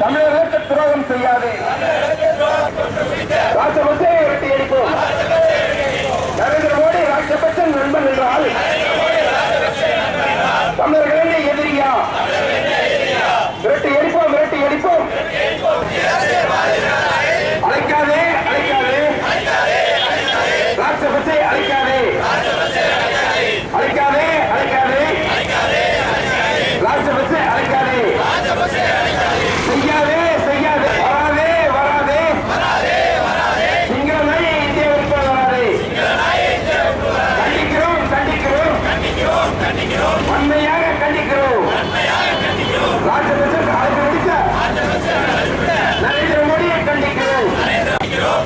தமிழர்களுக்கு துரோகம் செய்யாதே. ராஜபக்சே வெட்டி அடிப்போம். நரேந்திர மோடி ராஜபக்சன் நண்பன் என்றால் தமிழர்களே எதிரியா? விரட்டி அடிப்போம், விரட்டி அடிப்போம். அழைக்காதே, அழைக்காதே, ராஜபக்சே அழைக்காதே, அழைக்காதே, அழைக்காதே, ராஜபக்சே அழைக்காதே, செய்யாதே, செய்யாதே, வராதே, வராதே, சிங்களமே இந்தியாவிற்கு வராதே. கண்டிக்கிறோம், வன்மையாக கண்டிக்கிறோம். ராஜபக்சே நரேந்திர மோடியை கண்டிக்கிறோம்.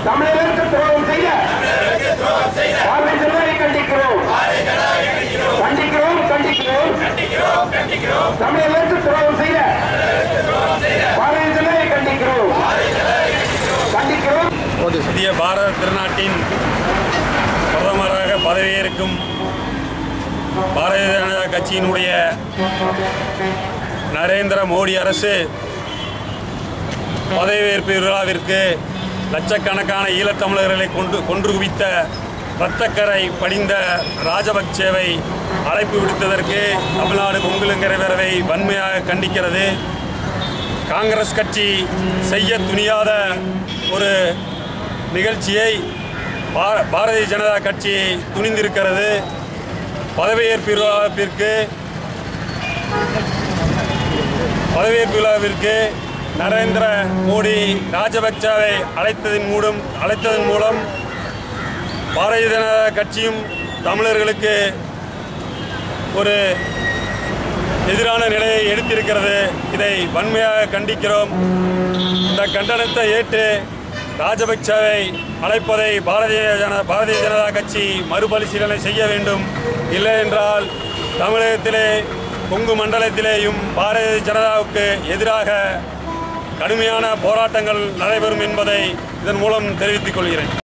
தமிழர்களுக்கு துரோகம் செய்ய பாரதிய ஜனதாவை கண்டிக்கிறோம். தமிழர்களுக்கு துரோகம் செய்ய பாரதிய ஜனதாவை கண்டிக்கிறோம். இந்திய பாரத திருநாட்டின் பிரதமராக பதவியேற்கும் பாரதிய ஜனதா கட்சியினுடைய நரேந்திர மோடி அரசு பதவியேற்பு விழாவிற்கு லட்சக்கணக்கான ஈழத்தமிழர்களை கொன்று குவித்த இரத்தக்கரை படிந்த ராஜபக்சேவை அழைப்பு விடுத்ததற்கு தமிழ்நாடு கொங்குலங்கரை பேரவை வன்மையாக கண்டிக்கிறது. காங்கிரஸ் கட்சி செய்ய துணியாத ஒரு நிகழ்ச்சியை பாரதிய ஜனதா கட்சி துணிந்திருக்கிறது. பதவியேற்பு விழாவிற்கு நரேந்திர மோடி ராஜபக்சேவை அழைத்ததன் மூலம் பாரதிய ஜனதா கட்சியும் தமிழர்களுக்கு ஒரு எதிரான நிலையை எடுத்திருக்கிறது. இதை வன்மையாக கண்டிக்கிறோம். இந்த கண்டனத்தை ஏற்று ராஜபக்சேவை அழைப்பதை பாரதிய ஜனதா கட்சி மறுபரிசீலனை செய்ய வேண்டும். இல்லை என்றால் தமிழகத்திலே கொங்கு மண்டலத்திலேயும் பாரதிய ஜனதாவுக்கு எதிராக கடுமையான போராட்டங்கள் நடைபெறும் என்பதை இதன் மூலம் தெரிவித்துக் கொள்கிறேன்.